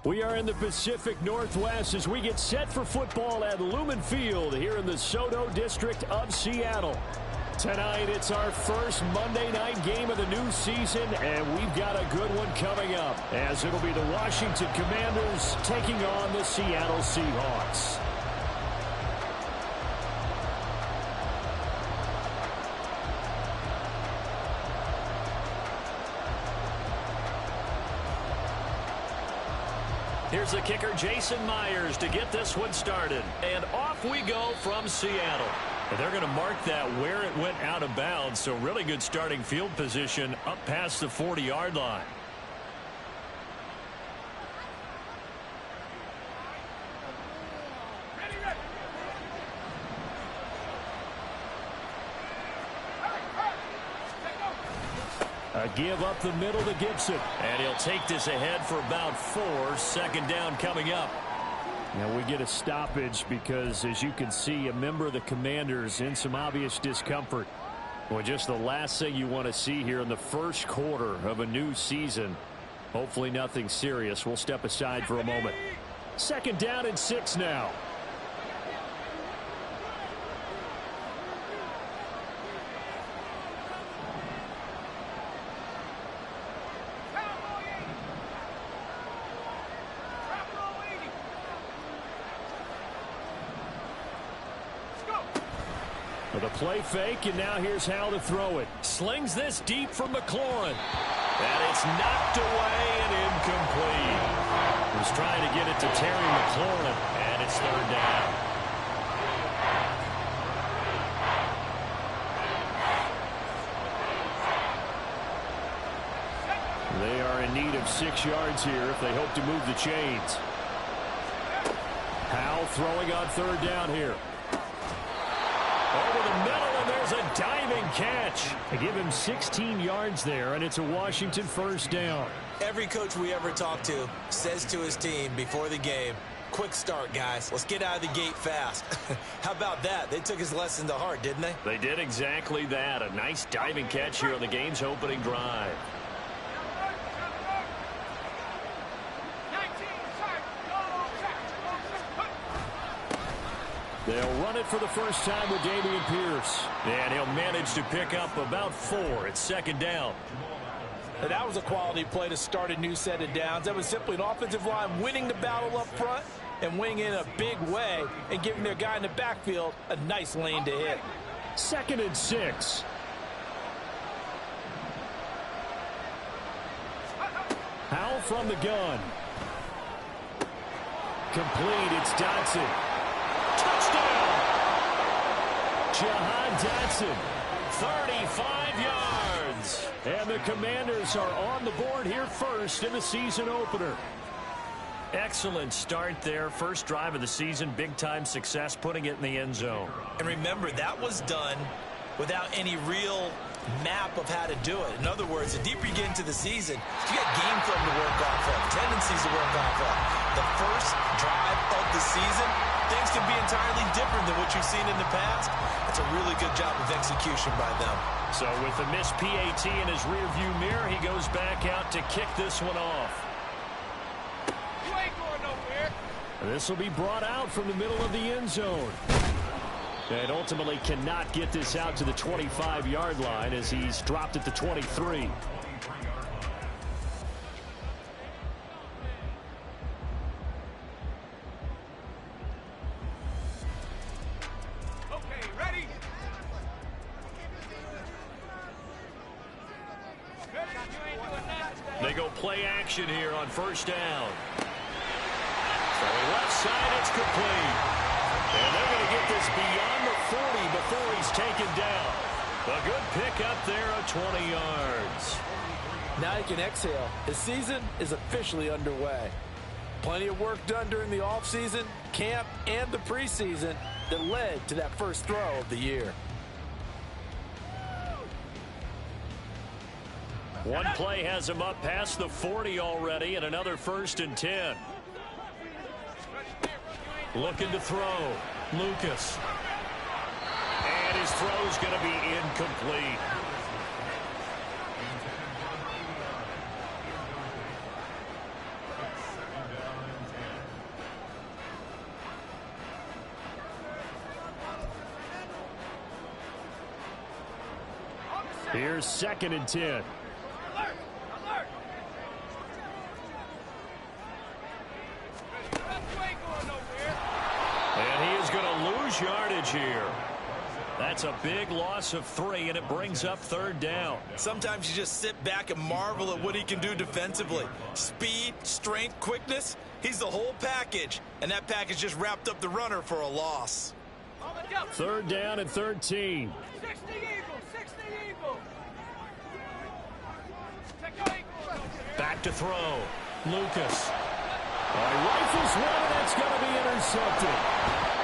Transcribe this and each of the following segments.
We are in the Pacific Northwest as we get set for football at Lumen Field here in the SoDo District of Seattle. Tonight, it's our first Monday night game of the new season, and we've got a good one coming up, as it'll be the Washington Commanders taking on the Seattle Seahawks. Here's the kicker, Jason Myers, to get this one started. And off we go from Seattle. And they're going to mark that where it went out of bounds, so really good starting field position up past the 40-yard line. A give up the middle to Gibson. And he'll take this ahead for about 4. Second down coming up. Now we get a stoppage because, as you can see, a member of the Commanders in some obvious discomfort. Well, just the last thing you want to see here in the first quarter of a new season. Hopefully nothing serious. We'll step aside for a moment. Second down and 6 now. With a play fake, and now here's how to throw it. Slings this deep for McLaurin. And it's knocked away and incomplete. He was trying to get it to Terry McLaurin, and it's third down. They are in need of 6 yards here if they hope to move the chains. Howell throwing on third down here. Over the middle, and there's a diving catch. They give him 16 yards there, and it's a Washington first down. Every coach we ever talk to says to his team before the game, quick start, guys. Let's get out of the gate fast. How about that? They took his lesson to heart, didn't they? They did exactly that. A nice diving catch here on the game's opening drive. They'll run it for the first time with Dameon Pierce. And he'll manage to pick up about 4 at second down. And that was a quality play to start a new set of downs. That was simply an offensive line winning the battle up front and winning in a big way and giving their guy in the backfield a nice lane to hit. Second and 6. Howell from the gun. Complete. It's Dotson. Touchdown! Jahan Dotson, 35 yards. And the Commanders are on the board here first in the season opener. Excellent start there. First drive of the season, big-time success, putting it in the end zone. And remember, that was done without any real map of how to do it. In other words, the deeper you get into the season, you got game film to work off of, tendencies to work off of. The first drive of the season, things can be entirely different than what you've seen in the past. It's a really good job of execution by them. So with the missed PAT in his rearview mirror, he goes back out to kick this one off. You ain't going nowhere. This will be brought out from the middle of the end zone. And ultimately cannot get this out to the 25-yard line as he's dropped at the 23. Okay, ready? They go play action here on first down. Throwing left side, it's complete. And they're going to get this beyond the 40 before he's taken down. A good pickup there of 20 yards. Now you can exhale. The season is officially underway. Plenty of work done during the offseason, camp, and the preseason that led to that first throw of the year. One play has him up past the 40 already, and another first and 10. Looking to throw. Lucas. And his throw's going to be incomplete. Here's 2nd and 10. Alert! Alert! You ain't going nowhere. And he is going to lose yardage here. That's a big loss of 3, and it brings up 3rd down. Sometimes you just sit back and marvel at what he can do defensively. Speed, strength, quickness. He's the whole package. And that package just wrapped up the runner for a loss. 3rd down and 13. 60 Eagles! 60 Eagles! Take your Eagles. Back to throw. Lucas. He rifles one, and that's going to be intercepted.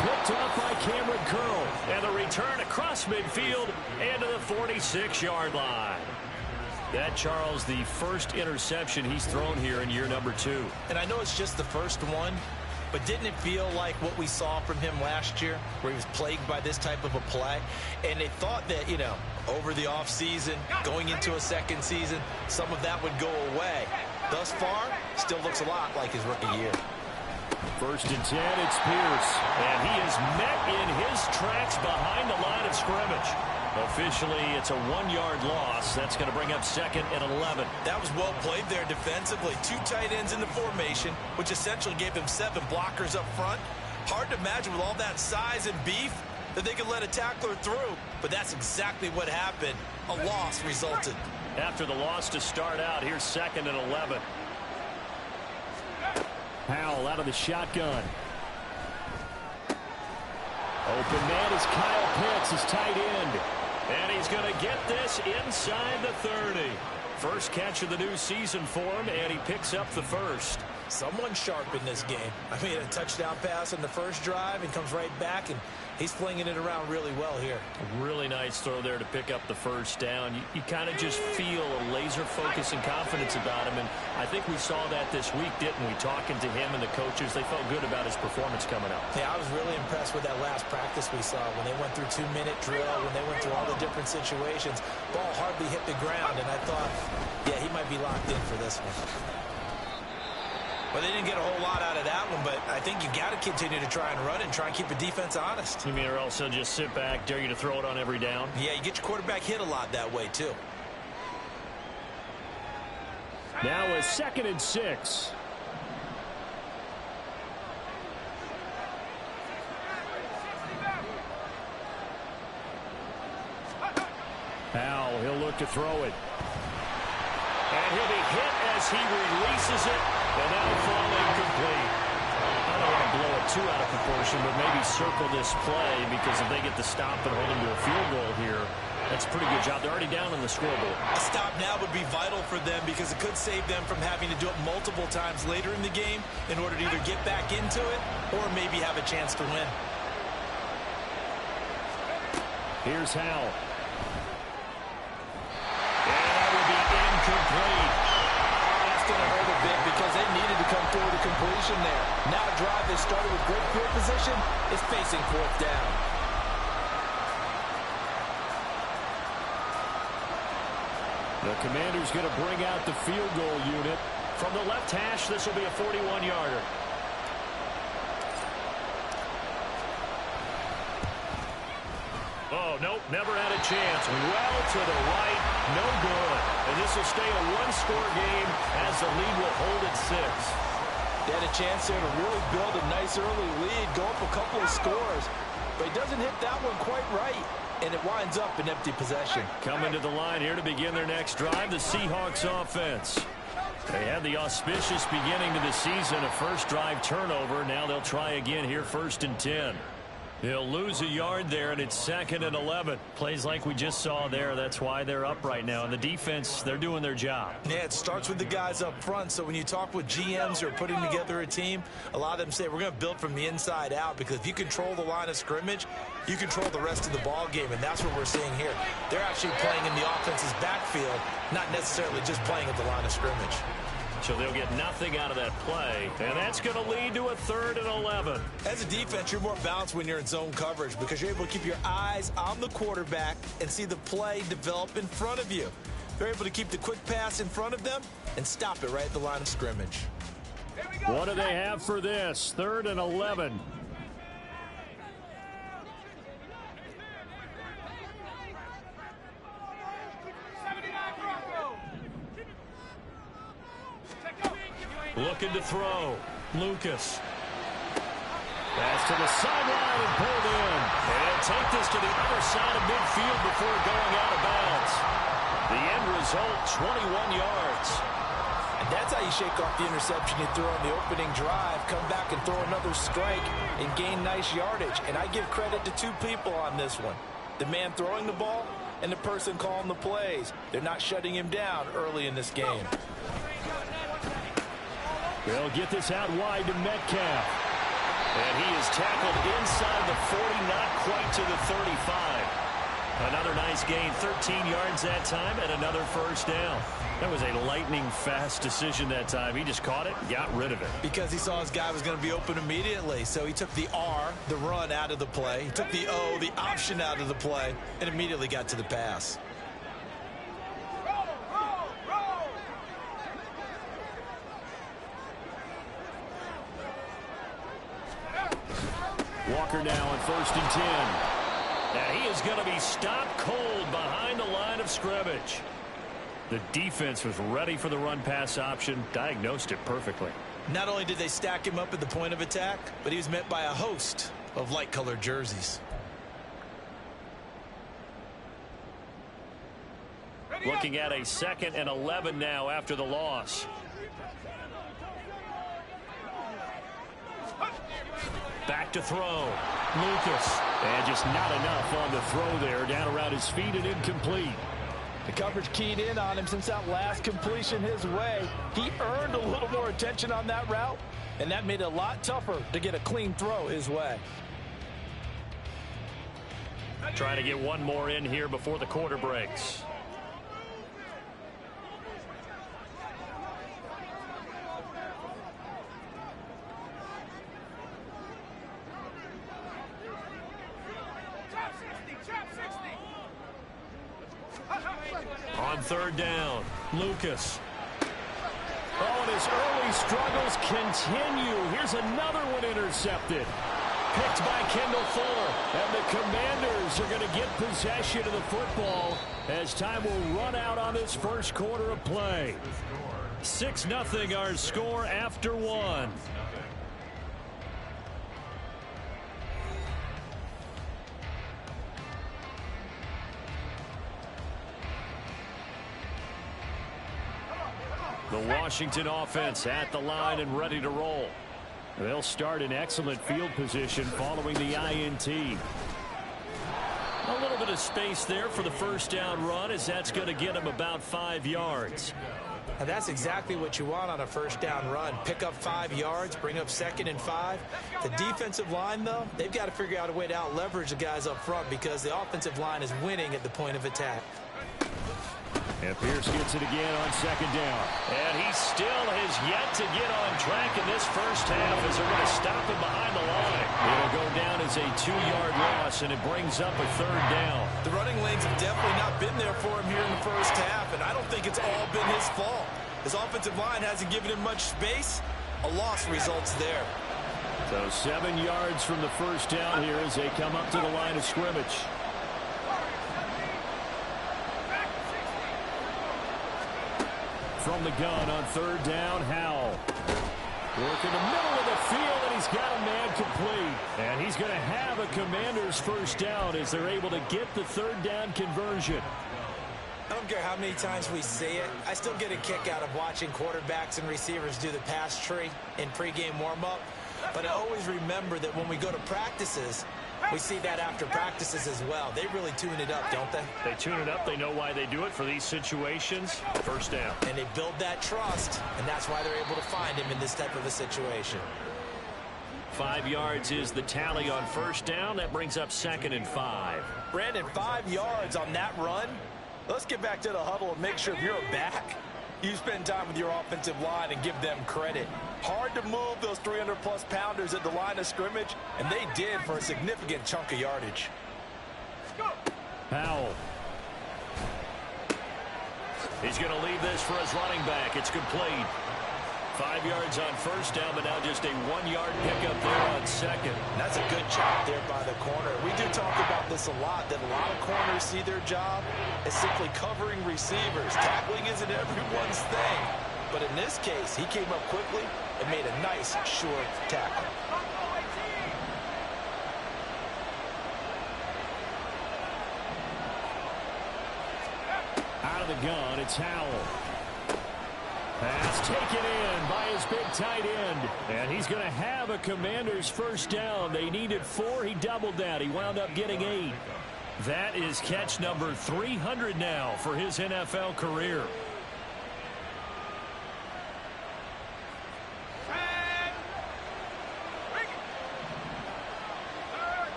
Picked off by Cameron Curl. And the return across midfield and to the 46-yard line. That, Charles, the first interception he's thrown here in year number 2. And I know it's just the first one, but didn't it feel like what we saw from him last year, where he was plagued by this type of a play? And they thought that, over the offseason, going into a second season, some of that would go away. Thus far, still looks a lot like his rookie year. 1st and 10, it's Pierce. And he is met in his tracks behind the line of scrimmage. Officially, it's a 1-yard loss. That's going to bring up 2nd and 11. That was well played there defensively. 2 tight ends in the formation, which essentially gave him 7 blockers up front. Hard to imagine with all that size and beef that they could let a tackler through. But that's exactly what happened. A loss resulted. After the loss to start out, here's 2nd and 11. Powell out of the shotgun. Open man is Kyle Pitts, his tight end. And he's going to get this inside the 30. First catch of the new season for him, and he picks up the first. Someone sharp in this game. I mean, a touchdown pass on the first drive and comes right back, and he's flinging it around really well here. A really nice throw there to pick up the first down. You kind of just feel a laser focus and confidence about him, and I think we saw that this week, didn't we? Talking to him and the coaches, they felt good about his performance coming up. Yeah, I was really impressed with that last practice we saw when they went through 2-minute drill, when they went through all the different situations. Ball hardly hit the ground, and I thought, yeah, he might be locked in for this one. Well, they didn't get a whole lot out of that one, but I think you got to continue to try and run and try and keep the defense honest. You mean, or else they'll just sit back, dare you to throw it on every down? Yeah, you get your quarterback hit a lot that way, too. Now a 2nd and 6. Powell, he'll look to throw it. And he'll be hit as he releases it, and that'll fall incomplete. I don't want to blow it too out of proportion, but maybe circle this play, because if they get the stop and hold him to a field goal here, that's a pretty good job. They're already down on the scoreboard. A stop now would be vital for them because it could save them from having to do it multiple times later in the game in order to either get back into it or maybe have a chance to win. Here's Howell. Incomplete. That's going to hurt a bit because they needed to come through with a completion there. Now a drive that started with great field position is facing 4th down. The Commander's going to bring out the field goal unit. From the left hash, this will be a 41-yarder. Oh, nope, never had a chance. Well to the right, no good. And this will stay a 1-score game as the lead will hold at 6. They had a chance there to really build a nice early lead, go up a couple of scores. But he doesn't hit that one quite right, and it winds up an empty possession. Coming to the line here to begin their next drive, the Seahawks offense. They had the auspicious beginning to the season, a first drive turnover. Now they'll try again here, 1st and 10. He'll lose a yard there, and it's 2nd and 11. Plays like we just saw there. That's why they're up right now. And the defense, they're doing their job. Yeah, it starts with the guys up front. So when you talk with GMs who are putting together a team, a lot of them say we're going to build from the inside out, because if you control the line of scrimmage, you control the rest of the ball game, and that's what we're seeing here. They're actually playing in the offense's backfield, not necessarily just playing at the line of scrimmage. So they'll get nothing out of that play, and that's going to lead to a 3rd and 11. As a defense, you're more balanced when you're in zone coverage because you're able to keep your eyes on the quarterback and see the play develop in front of you. They're able to keep the quick pass in front of them and stop it right at the line of scrimmage. What do they have for this? 3rd and 11. Looking to throw. Lucas. Pass to the sideline and pulled in. And he'll take this to the other side of midfield before going out of bounds. The end result, 21 yards. And that's how you shake off the interception you threw on the opening drive, come back and throw another strike and gain nice yardage. And I give credit to two people on this one. The man throwing the ball and the person calling the plays. They're not shutting him down early in this game. They'll get this out wide to Metcalf. And he is tackled inside the 40, not quite to the 35. Another nice gain, 13 yards that time, and another first down. That was a lightning-fast decision that time. He just caught it, got rid of it. Because he saw his guy was going to be open immediately. So he took the R, the run, out of the play. He took the O, the option, out of the play, and immediately got to the pass. Walker now on 1st and 10. And he is going to be stopped cold behind the line of scrimmage. The defense was ready for the run-pass option, diagnosed it perfectly. Not only did they stack him up at the point of attack, but he was met by a host of light-colored jerseys. Looking at a 2nd and 11 now after the loss. Back to throw. Lucas. And just not enough on the throw there. Down around his feet and incomplete. The coverage keyed in on him since that last completion his way. He earned a little more attention on that route, and that made it a lot tougher to get a clean throw his way. Trying to get one more in here before the quarter breaks. On 3rd down, Lucas. Oh, and his early struggles continue. Here's another one intercepted. Picked by Kendall Fuller. And the Commanders are going to get possession of the football as time will run out on this first quarter of play. 6-0 our score after 1. The Washington offense at the line and ready to roll. They'll start in excellent field position following the INT. A little bit of space there for the first down run, as that's going to get him about 5 yards. And that's exactly what you want on a first down run. Pick up 5 yards, bring up 2nd and 5. The defensive line, though, they've got to figure out a way to out-leverage the guys up front because the offensive line is winning at the point of attack. And Pierce gets it again on 2nd down. And he still has yet to get on track in this first half as they're going to stop him behind the line. It'll go down as a 2-yard loss, and it brings up a 3rd down. The running lanes have definitely not been there for him here in the first half, and I don't think it's all been his fault. His offensive line hasn't given him much space. A loss results there. So 7 yards from the first down here as they come up to the line of scrimmage. From the gun on 3rd down, Howell. Working the middle of the field, and he's got a man complete. And he's going to have a Commanders first down as they're able to get the 3rd down conversion. I don't care how many times we see it. I still get a kick out of watching quarterbacks and receivers do the pass tree in pregame warm-up. But I always remember that when we go to practices, we see that after practices as well. They really tune it up, don't they? They tune it up. They know why they do it for these situations. First down. And they build that trust, and that's why they're able to find him in this type of a situation. 5 yards is the tally on first down. That brings up 2nd and 5. Brandon, 5 yards on that run. Let's get back to the huddle and make sure if you're a back, you spend time with your offensive line and give them credit. Hard to move those 300-plus pounders at the line of scrimmage, and they did for a significant chunk of yardage. Howell. He's going to leave this for his running back. It's complete. 5 yards on first down, but now just a 1-yard pickup there on 2nd. That's a good job there by the corner. We do talk about this a lot, that a lot of corners see their job as simply covering receivers. Tackling isn't everyone's thing. But in this case, he came up quickly and made a nice, short tackle. Out of the gun, it's Howell. Pass taken in by his big tight end. And he's going to have a Commanders first down. They needed 4. He doubled that. He wound up getting 8. That is catch number 300 now for his NFL career.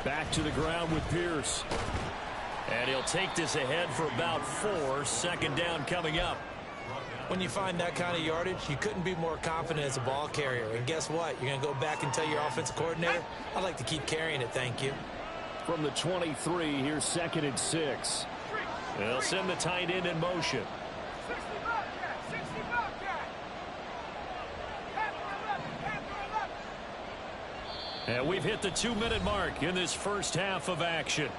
Back to the ground with Pierce. And he'll take this ahead for about 4. Second down coming up. When you find that kind of yardage, you couldn't be more confident as a ball carrier. And guess what? You're going to go back and tell your offensive coordinator, I'd like to keep carrying it, thank you. From the 23, here's 2nd and 6. They'll send the tight end in motion. 60 Bobcat, 60 Bobcat. Panther 11. And we've hit the 2-minute mark in this first half of action.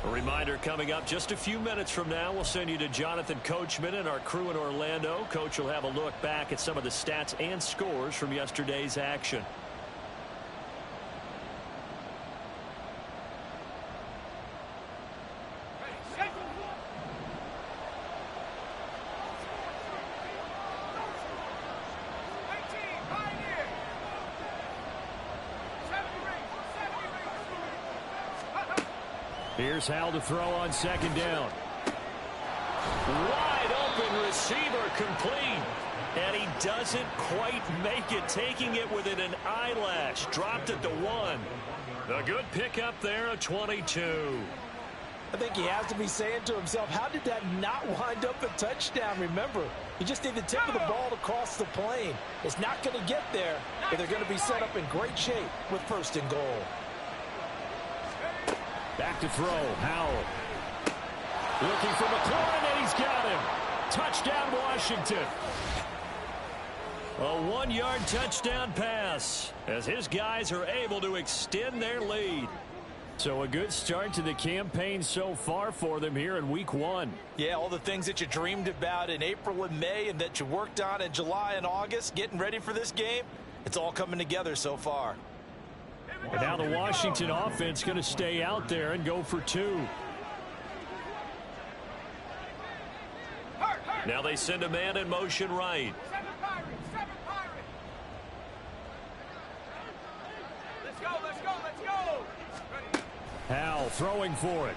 A reminder coming up just a few minutes from now, we'll send you to Jonathan Coachman and our crew in Orlando. Coach will have a look back at some of the stats and scores from yesterday's action. Here's Howell to throw on 2nd down. Wide open receiver complete. And he doesn't quite make it, taking it within an eyelash. Dropped at the 1. A good pickup there, a 22. I think he has to be saying to himself, how did that not wind up a touchdown? Remember, you just need the tip of the ball to cross the plane. It's not going to get there, but they're going to be set up in great shape with 1st and goal. Back to throw, Howell. Looking for McLaurin, and he's got him. Touchdown, Washington. A 1-yard touchdown pass as his guys are able to extend their lead. So a good start to the campaign so far for them here in week 1. Yeah, all the things that you dreamed about in April and May and that you worked on in July and August, getting ready for this game, it's all coming together so far. And now the Washington offense going to stay out there and go for 2. Now they send a man in motion right. 7 Pirates, 7 Pirates. Let's go, let's go, let's go. Ready. Howell throwing for it.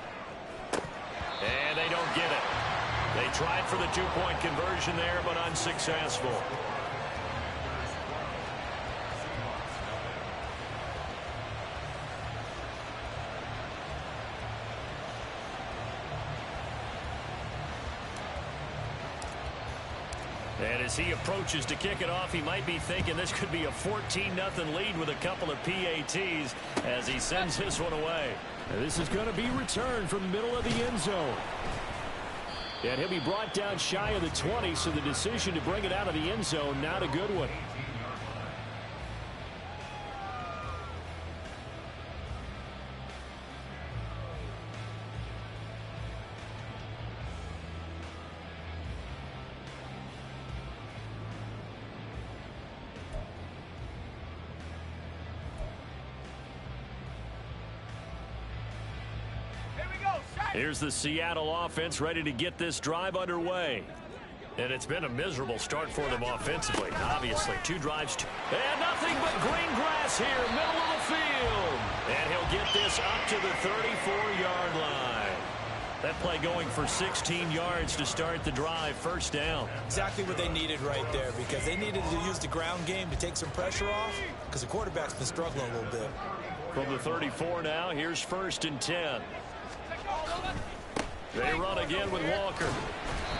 And they don't get it. They tried for the 2-point conversion there, but unsuccessful. And as he approaches to kick it off, he might be thinking this could be a 14-0 lead with a couple of PATs as he sends this one away. And this is going to be returned from the middle of the end zone. And he'll be brought down shy of the 20, so the decision to bring it out of the end zone, not a good one. Here's the Seattle offense ready to get this drive underway. And it's been a miserable start for them offensively. Obviously, 2 drives. And nothing but green grass here, middle of the field. And he'll get this up to the 34-yard line. That play going for 16 yards to start the drive, first down. Exactly what they needed right there, because they needed to use the ground game to take some pressure off, because the quarterback's been struggling a little bit. From the 34 now, here's 1st and 10. They run again with Walker.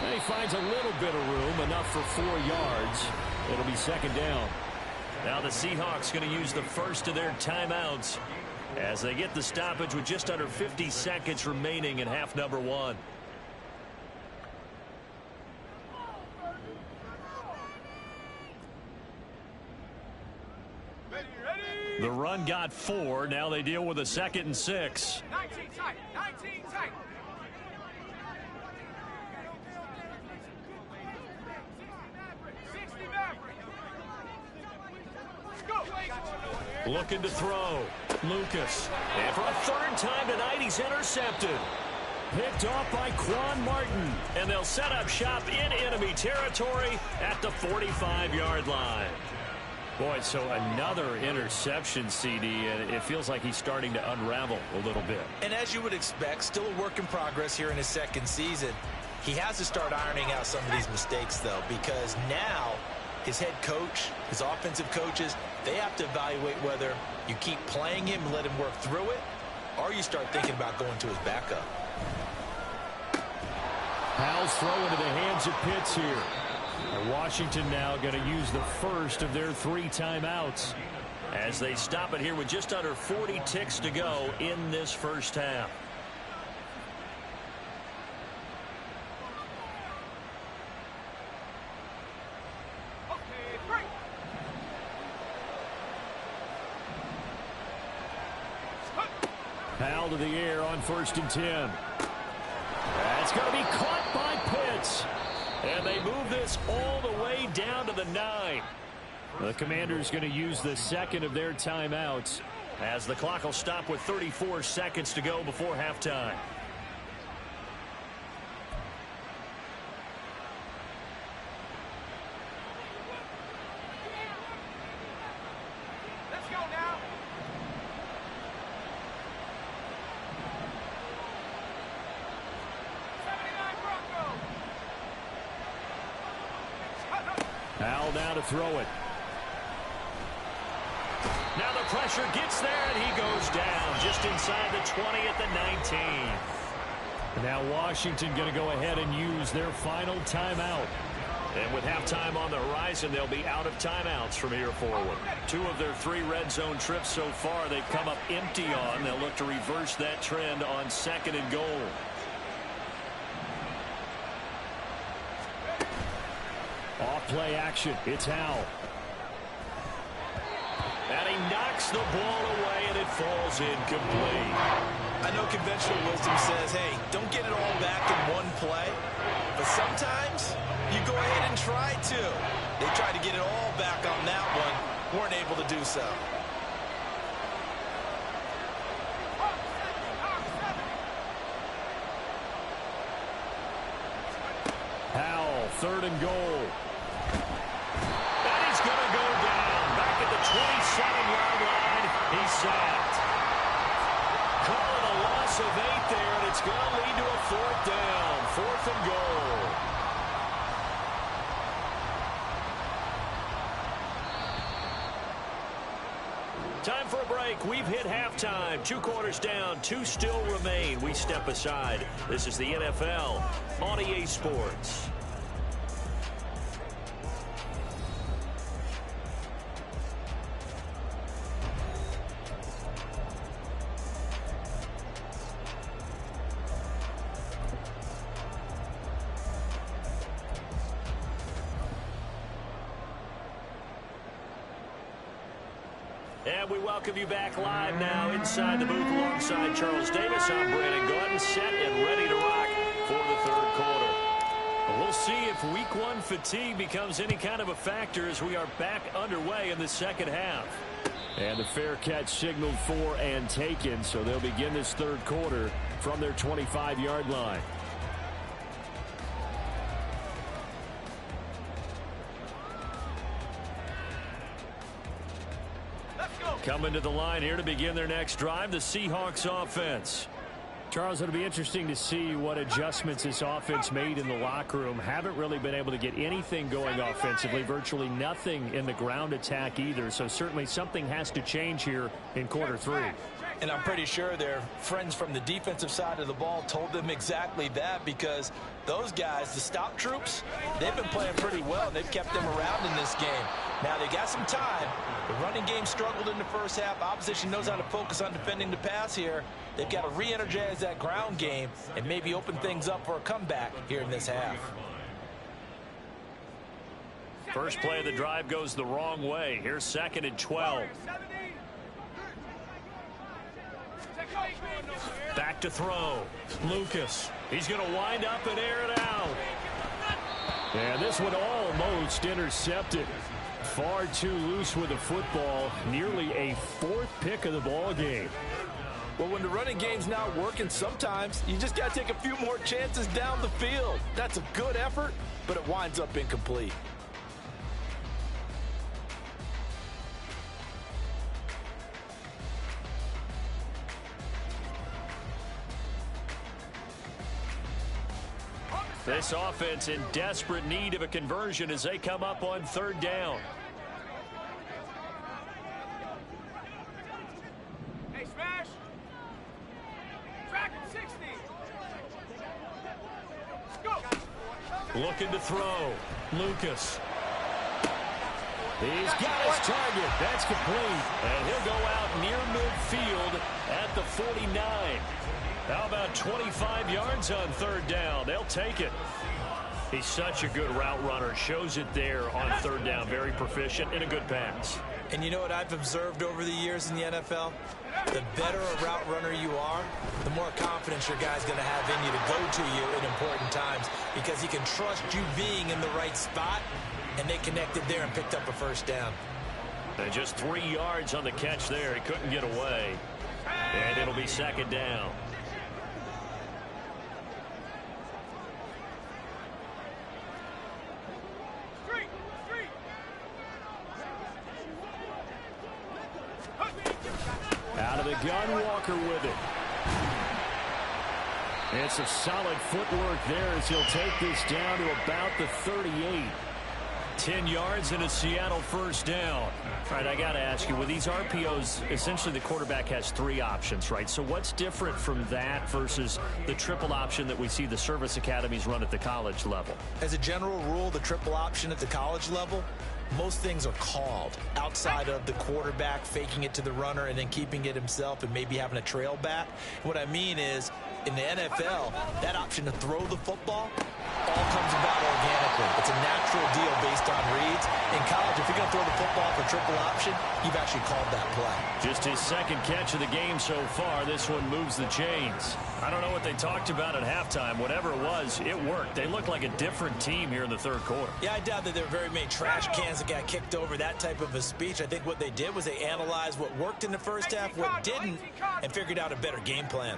And he finds a little bit of room, enough for 4 yards. It'll be 2nd down. Now the Seahawks going to use the first of their timeouts as they get the stoppage with just under 50 seconds remaining in half number 1. The run got 4. Now they deal with a 2nd and 6. 19 tight. 19 tight. Looking to throw. Lucas. And for a 3rd time tonight, he's intercepted. Picked off by Quan Martin. And they'll set up shop in enemy territory at the 45-yard line. Boy, so another interception, CD, and it feels like he's starting to unravel a little bit. And as you would expect, still a work in progress here in his 2nd season. He has to start ironing out some of these mistakes, though, because now his head coach, his offensive coaches, they have to evaluate whether you keep playing him and let him work through it, or you start thinking about going to his backup. Howell's throw into the hands of Pitts here. And Washington now going to use the first of their 3 timeouts as they stop it here with just under 40 ticks to go in this first half. Howell to the air on 1st and 10. That's going to be caught by Pitts. And they move this all the way down to the 9. The Commanders going to use the 2nd of their timeouts as the clock will stop with 34 seconds to go before halftime. Let's go now. Howell now to throw it. Now the pressure gets there, and he goes down just inside the 20 at the 19. And now Washington going to go ahead and use their final timeout. And with halftime on the horizon, they'll be out of timeouts from here forward. 2 of their 3 red zone trips so far they've come up empty on. They'll look to reverse that trend on 2nd and goal. Off play action. It's Howell. And he knocks the ball away, and it falls incomplete. I know conventional wisdom says, hey, don't get it all back in one play. But sometimes you go ahead and try to. They tried to get it all back on that one. Weren't able to do so. Howell, 3rd and goal. And he's going to go down. Back at the 27-yard line. He's sacked. Calling a loss of 8 there, and it's going to lead to a 4th down. 4th and goal. Time for a break. We've hit halftime. 2 quarters down. 2 still remain. We step aside. This is the NFL on EA Sports. And we welcome you back live now inside the booth alongside Charles Davis. I'm Brandon Gaudin, set and ready to rock for the 3rd quarter. We'll see if week 1 fatigue becomes any kind of a factor as we are back underway in the 2nd half. And the fair catch signaled for and taken, so they'll begin this 3rd quarter from their 25-yard line. Coming to the line here to begin their next drive, the Seahawks offense. Charles, it'll be interesting to see what adjustments this offense made in the locker room. Haven't really been able to get anything going offensively, virtually nothing in the ground attack either. So certainly something has to change here in quarter 3. And I'm pretty sure their friends from the defensive side of the ball told them exactly that, because those guys, the stop troops, they've been playing pretty well, and they've kept them around in this game. Now, they got some time. The running game struggled in the first half. Opposition knows how to focus on defending the pass here. They've got to re-energize that ground game and maybe open things up for a comeback here in this half. First play of the drive goes the wrong way. Here's 2nd and 12. Back to throw. Lucas. He's going to wind up and air it out. And this one almost intercepted. Far too loose with the football. Nearly a fourth pick of the ball game. Well, when the running game's not working, sometimes you just got to take a few more chances down the field. That's a good effort, but it winds up incomplete. This offense in desperate need of a conversion as they come up on third down. Hey, smash! Track him 60! Go! Looking to throw. Lucas. He's got his target. That's complete. And he'll go out near midfield at the 49. How about 25 yards on third down? They'll take it. He's such a good route runner. Shows it there on third down. Very proficient and a good pass. And you know what I've observed over the years in the NFL? The better a route runner you are, the more confidence your guy's going to have in you to go to you in important times because he can trust you being in the right spot, and they connected there and picked up a first down. And just 3 yards on the catch there. He couldn't get away. And it'll be second down. Out of the gun, Walker with it. And some solid footwork there as he'll take this down to about the 38. 10 yards and a Seattle first down. All right, I got to ask you, with these RPOs, essentially the quarterback has 3 options, right? So what's different from that versus the triple option that we see the service academies run at the college level? As a general rule, the triple option at the college level, most things are called outside of the quarterback faking it to the runner and then keeping it himself and maybe having a trail back. What I mean is, in the NFL, that option to throw the football all comes about organically. It's a natural deal based on reads. In college, if you're going to throw the football for triple option, you've actually called that play. Just his second catch of the game so far. This one moves the chains. I don't know what they talked about at halftime. Whatever it was, it worked. They look like a different team here in the third quarter. Yeah, I doubt that there were very many trash cans that got kicked over, that type of a speech. I think what they did was they analyzed what worked in the first half, what didn't, and figured out a better game plan.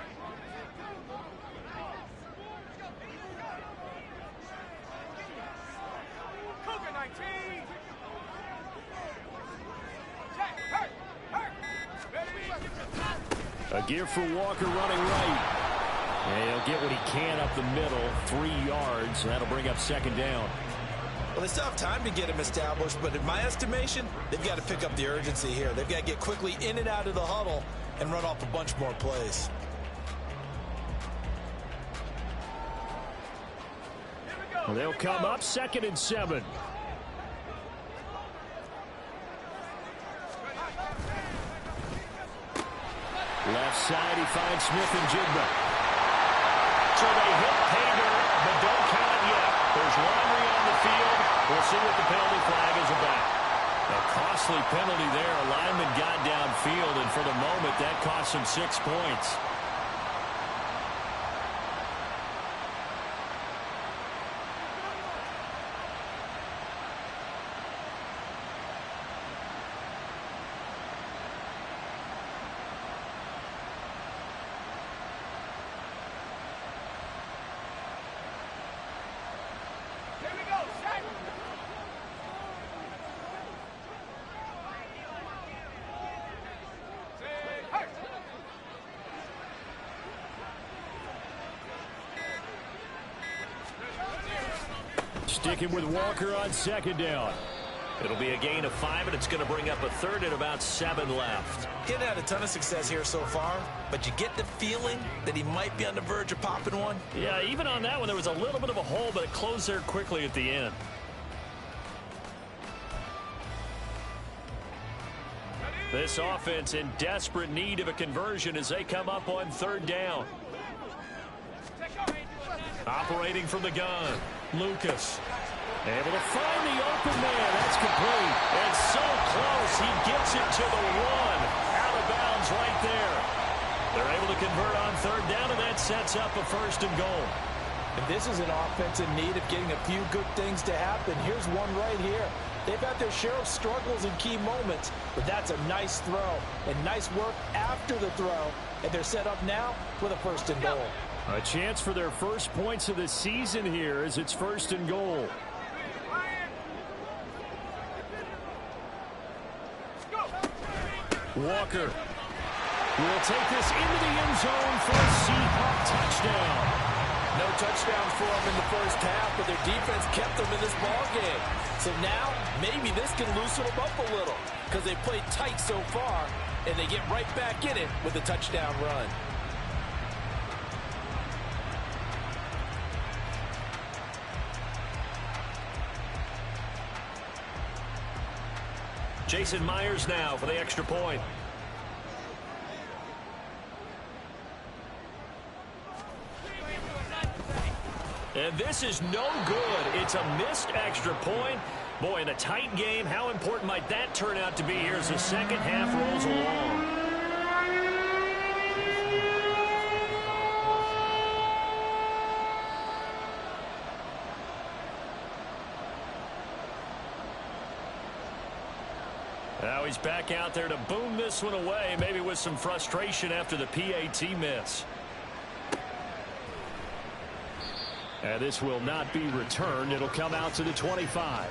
A gear for Walker running right. And he'll get what he can up the middle, 3 yards. That'll bring up second down. Well, they still have time to get him established, but in my estimation, they've got to pick up the urgency here. They've got to get quickly in and out of the huddle and run off a bunch more plays. Well, they'll come up 2nd and 7. Left side, he finds Smith and Jigba. So they hit Hager, but don't count it yet. There's laundry on the field. We'll see what the penalty flag is about. A costly penalty there. A lineman got downfield, and for the moment, that cost him 6 points. Sticking with Walker on second down. It'll be a gain of 5, and it's going to bring up a third and about 7 left. He hasn't had a ton of success here so far, but you get the feeling that he might be on the verge of popping one. Yeah, even on that one, there was a little bit of a hole, but it closed there quickly at the end. This offense in desperate need of a conversion as they come up on third down. Operating from the gun, Lucas. Able to find the open man. That's complete. And so close. He gets it to the 1. Out of bounds right there. They're able to convert on third down, and that sets up a first and goal. And this is an offense in need of getting a few good things to happen. Here's one right here. They've had their share of struggles in key moments, but that's a nice throw and nice work after the throw. And they're set up now with a first and goal. A chance for their first points of the season here as it's first and goal. Walker will take this into the end zone for a Seahawk touchdown. No touchdowns for them in the first half, but their defense kept them in this ball game. So now, maybe this can loosen them up a little because they played tight so far, and they get right back in it with a touchdown run. Jason Myers now for the extra point. And this is no good. It's a missed extra point. Boy, in a tight game, how important might that turn out to be here as the second half rolls along? Now he's back out there to boom this one away, maybe with some frustration after the PAT miss. And this will not be returned. It'll come out to the 25.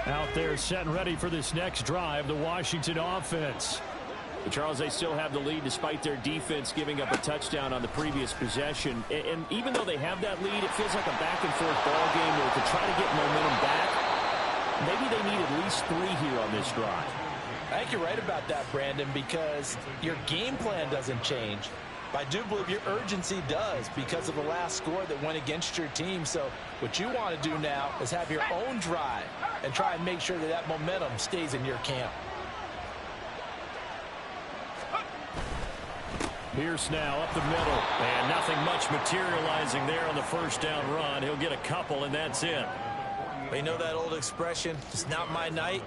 Out there set and ready for this next drive, the Washington offense. But Charles, they still have the lead despite their defense giving up a touchdown on the previous possession. And even though they have that lead, it feels like a back-and-forth ball game where to try to get momentum back, maybe they need at least 3 here on this drive. I think you're right about that, Brandon, because your game plan doesn't change. But I do believe your urgency does because of the last score that went against your team. So what you want to do now is have your own drive and try and make sure that that momentum stays in your camp. Pierce now up the middle, and nothing much materializing there on the first down run. He'll get a couple, and that's it. You know that old expression, it's not my night?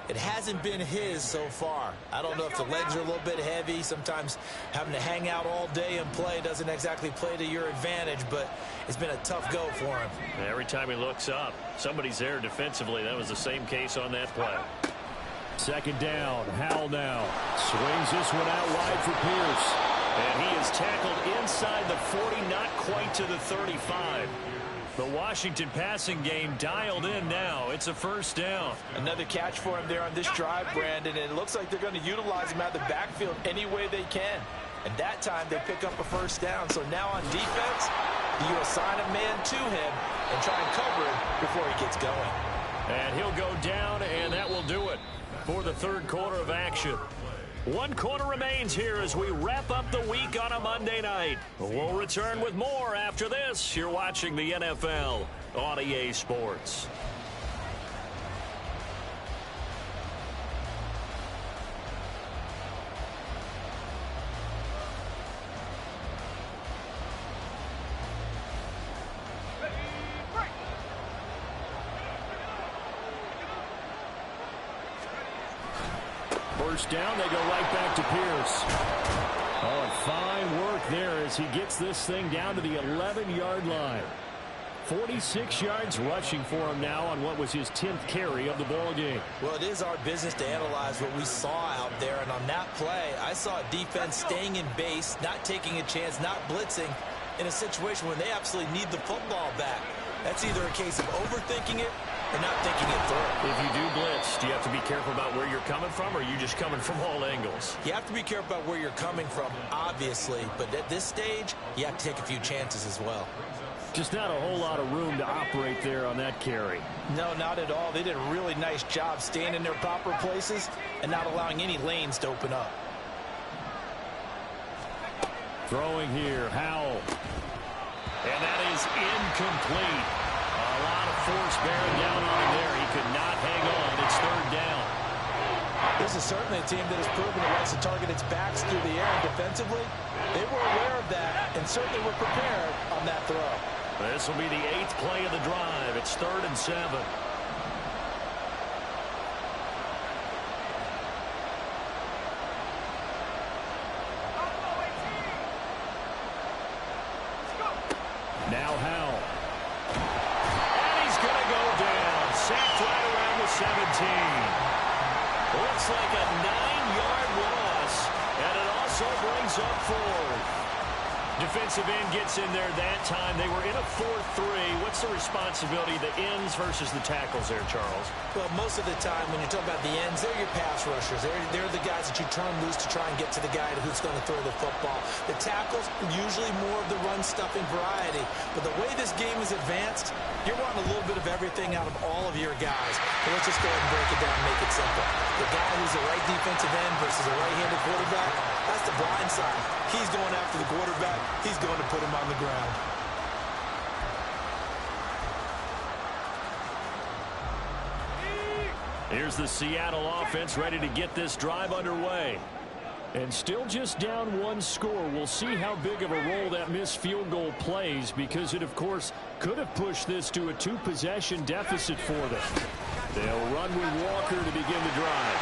It hasn't been his so far. I don't know if the legs are a little bit heavy. Sometimes having to hang out all day and play doesn't exactly play to your advantage, but it's been a tough go for him. Every time he looks up, somebody's there defensively. That was the same case on that play. Second down, Howell now. Swings this one out wide for Pierce. And he is tackled inside the 40, not quite to the 35. The Washington passing game dialed in now. It's a first down. Another catch for him there on this drive, Brandon. And it looks like they're going to utilize him out of the backfield any way they can. And that time they pick up a first down. So now on defense, you assign a man to him and try and cover him before he gets going. And he'll go down, and that will do it for the third quarter of action. 1 quarter remains here as we wrap up the week on a Monday night. We'll return with more after this. You're watching the NFL on EA Sports. First down, they go right back to Pierce. Oh, fine work there as he gets this thing down to the 11-yard line. 46 yards rushing for him now on what was his 10th carry of the ball game. Well, it is our business to analyze what we saw out there, and on that play, I saw a defense staying in base, not taking a chance, not blitzing in a situation where they absolutely need the football back. That's either a case of overthinking it or not thinking it through. If you do blitz, do you have to be careful about where you're coming from, or are you just coming from all angles? You have to be careful about where you're coming from, obviously, but at this stage, you have to take a few chances as well. Just not a whole lot of room to operate there on that carry. No, not at all. They did a really nice job staying in their proper places and not allowing any lanes to open up. Throwing here, Howell. And that is incomplete. A lot of force bearing down on him there. He could not hang on. It's third down. This is certainly a team that has proven it likes to target its backs through the air, and defensively, they were aware of that and certainly were prepared on that throw. This will be the 8th play of the drive. It's 3rd and 7. Now Howell. And he's going to go down. Sacked right around the 17. Looks like a 9-yard loss. And it also brings up 4th. Defensive end gets in there that time. They were in a 4-3. What's the responsibility of the ends versus the tackles there, Charles? Well, most of the time when you're talking about the ends, they're your pass rushers. They're the guys that you turn loose to try and get to the guy who's going to throw the football. The tackles, usually more of the run-stuffing variety. But the way this game is advanced, you're wanting a little bit of everything out of all of your guys. But let's just go ahead and break it down and make it simple. The guy who's a right defensive end versus a right-handed quarterback, that's the blind side. He's going after the quarterback. He's going to put him on the ground. Here's the Seattle offense ready to get this drive underway. And still just down 1 score. We'll see how big of a role that missed field goal plays, because it, of course, could have pushed this to a 2-possession deficit for them. They'll run with Walker to begin the drive.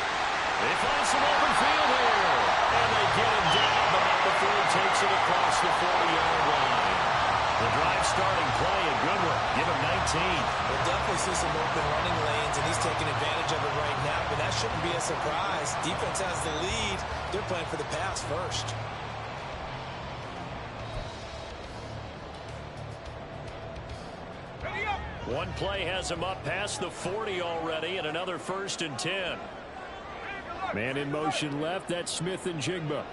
They find some open field here. And they get him down, but not before he takes it across the 40-yard line. The drive starting play, a good one. Give him 19. We'll definitely see some open running lanes, and he's taking advantage of it right now, but that shouldn't be a surprise. Defense has the lead. They're playing for the pass first. One play has him up past the 40 already, and another 1st and 10. Man in motion left. That's Smith and Jigba.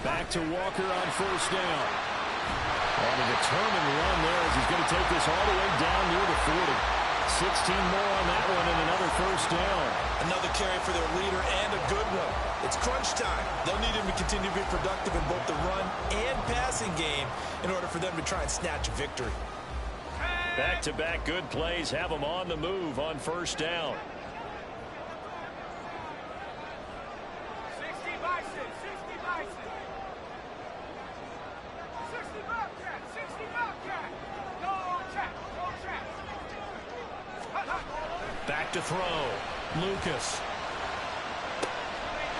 Back to Walker on 1st down. On a determined run there as he's going to take this all the way down near the 40. 16 more on that one and another 1st down. Another carry for their leader and a good one. It's crunch time. They'll need him to continue to be productive in both the run and passing game in order for them to try and snatch a victory. Back-to-back good plays have them on the move on 1st down. 60 bison, 60 bison. 60 Bobcat, 60 Bobcat. No check, no check. Back to throw. Lucas.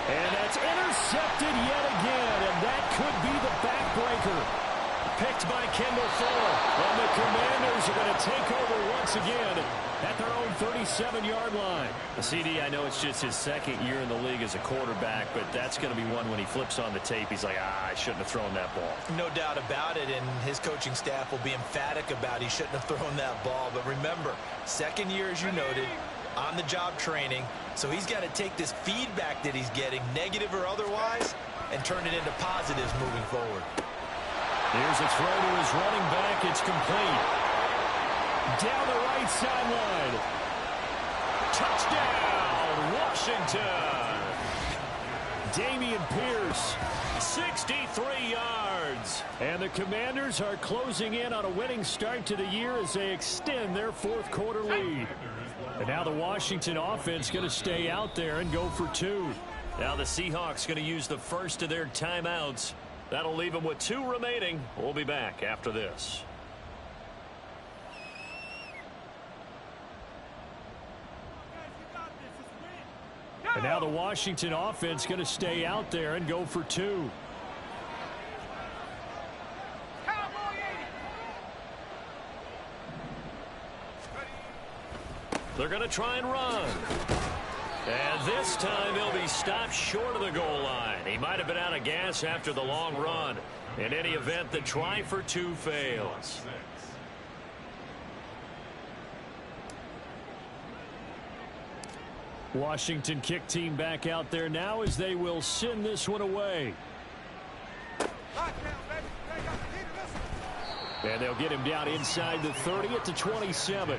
And that's intercepted yet again, and that could be the backbreaker. Picked by Kendall Fuller. And the Commanders are going to take over once again at their own 37-yard line. CD, I know it's just his 2nd year in the league as a quarterback, but that's going to be one when he flips on the tape. He's like, I shouldn't have thrown that ball. No doubt about it, and his coaching staff will be emphatic about he shouldn't have thrown that ball. But remember, 2nd year, as you noted, on-the-job training, so he's got to take this feedback that he's getting, negative or otherwise, and turn it into positives moving forward. Here's a throw to his running back. It's complete. Down the right sideline. Touchdown, Washington. Dameon Pierce, 63 yards. And the Commanders are closing in on a winning start to the year as they extend their 4th quarter lead. And now the Washington offense going to stay out there and go for 2. Now the Seahawks going to use the first of their timeouts. That'll leave them with 2 remaining. We'll be back after this. And now the Washington offense going to stay out there and go for 2. They're going to try and run. And this time he'll be stopped short of the goal line. He might have been out of gas after the long run. In any event, the try for 2 fails. Washington kick team back out there now as they will send this one away. And they'll get him down inside the 30 at the 27.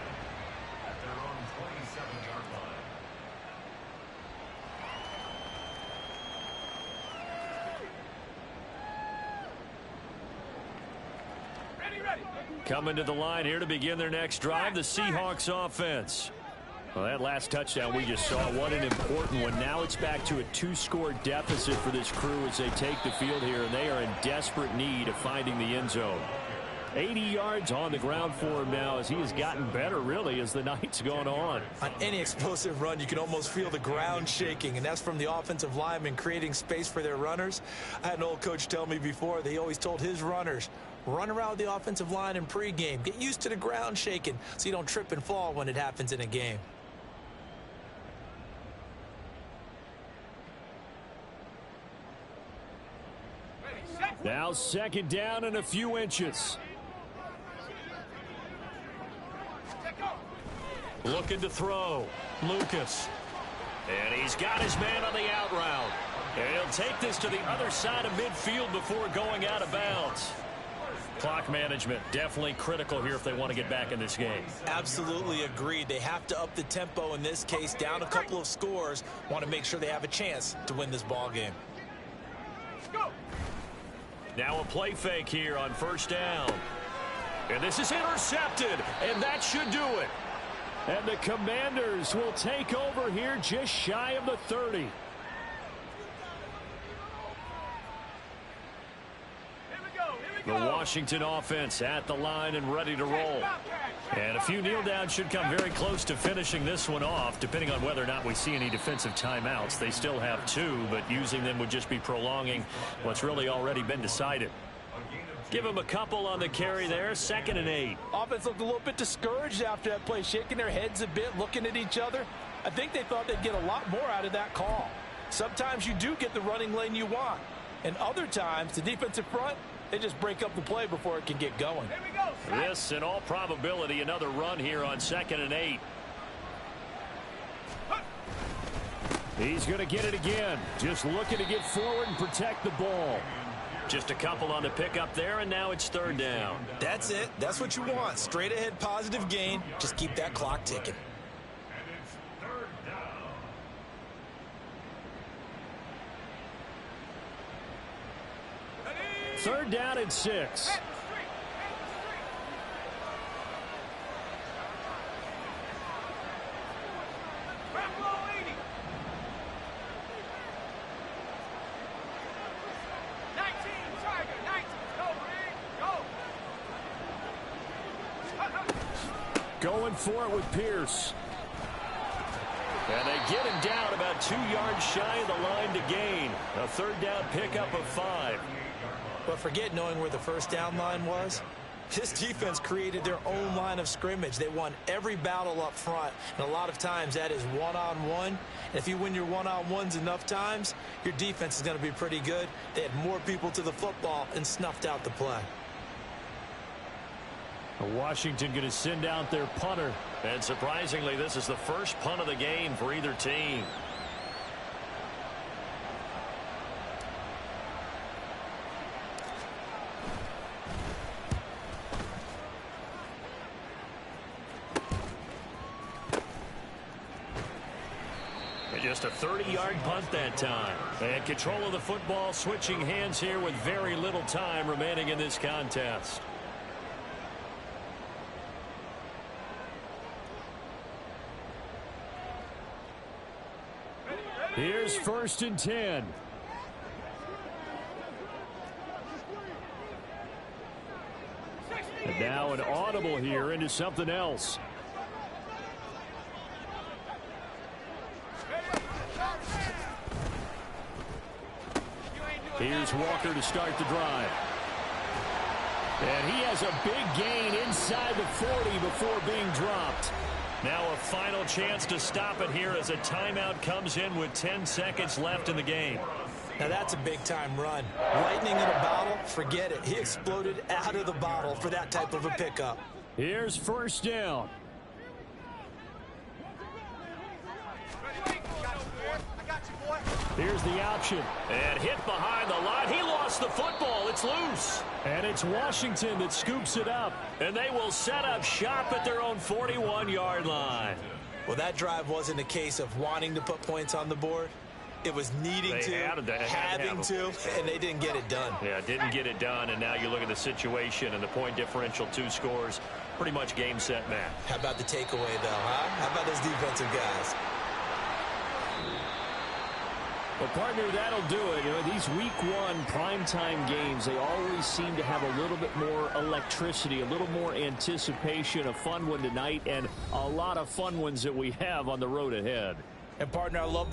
Coming to the line here to begin their next drive, the Seahawks offense. Well, that last touchdown we just saw, what an important one. Now it's back to a 2-score deficit for this crew as they take the field here, and they are in desperate need of finding the end zone. 80 yards on the ground for him now as he has gotten better, really, as the night's gone on. On any explosive run, you can almost feel the ground shaking, and that's from the offensive linemen creating space for their runners. I had an old coach tell me before, they always told his runners, run around the offensive line in pregame. Get used to the ground shaking so you don't trip and fall when it happens in a game. Now 2nd down and a few inches. Looking to throw. Lucas. And he's got his man on the out route. And he'll take this to the other side of midfield before going out of bounds. Clock management definitely critical here if they want to get back in this game. Absolutely agreed. They have to up the tempo in this case, down a couple of scores. Want to make sure they have a chance to win this ball game. Now a play fake here on 1st down. And this is intercepted, and that should do it. And the Commanders will take over here just shy of the 30. The Washington offense at the line and ready to roll. And a few kneel downs should come very close to finishing this one off, depending on whether or not we see any defensive timeouts. They still have 2, but using them would just be prolonging what's really already been decided. Give them a couple on the carry there, 2nd and 8. Offense looked a little bit discouraged after that play, shaking their heads a bit, looking at each other. I think they thought they'd get a lot more out of that call. Sometimes you do get the running lane you want, and other times the defensive front, they just break up the play before it can get going. This, in all probability, another run here on 2nd and 8. He's going to get it again. Just looking to get forward and protect the ball. Just a couple on the pickup there, and now it's 3rd down. That's it. That's what you want. Straight ahead positive gain. Just keep that clock ticking. 3rd down and 6. Going for it with Pierce. And they get him down about 2 yards shy of the line to gain. A 3rd down pickup of 5. But forget knowing where the 1st down line was. This defense created their own line of scrimmage. They won every battle up front, and a lot of times that is one-on-one. And if you win your one-on-ones enough times, your defense is going to be pretty good. They had more people to the football and snuffed out the play. Washington going to send out their punter. And surprisingly, this is the first punt of the game for either team. Just a 30-yard punt that time. And control of the football, switching hands here with very little time remaining in this contest. Here's 1st and 10. And now an audible here into something else. Here's Walker to start the drive. And he has a big gain inside the 40 before being dropped. Now a final chance to stop it here as a timeout comes in with 10 seconds left in the game. Now that's a big-time run. Lightning in a bottle, forget it. He exploded out of the bottle for that type of a pickup. Here's 1st down. Here's the option. And hit behind the line. He lost the football. It's loose. And it's Washington that scoops it up. And they will set up shop at their own 41-yard line. Well, that drive wasn't a case of wanting to put points on the board. It was needing having to, and they didn't get it done. Yeah, didn't get it done, and now you look at the situation and the point differential, 2 scores, pretty much game, set, match. How about the takeaway, though, huh? How about those defensive guys? Well, partner, that'll do it. You know, these week 1 primetime games, they always seem to have a little bit more electricity, a little more anticipation. A fun one tonight, and a lot of fun ones that we have on the road ahead. And, partner, I love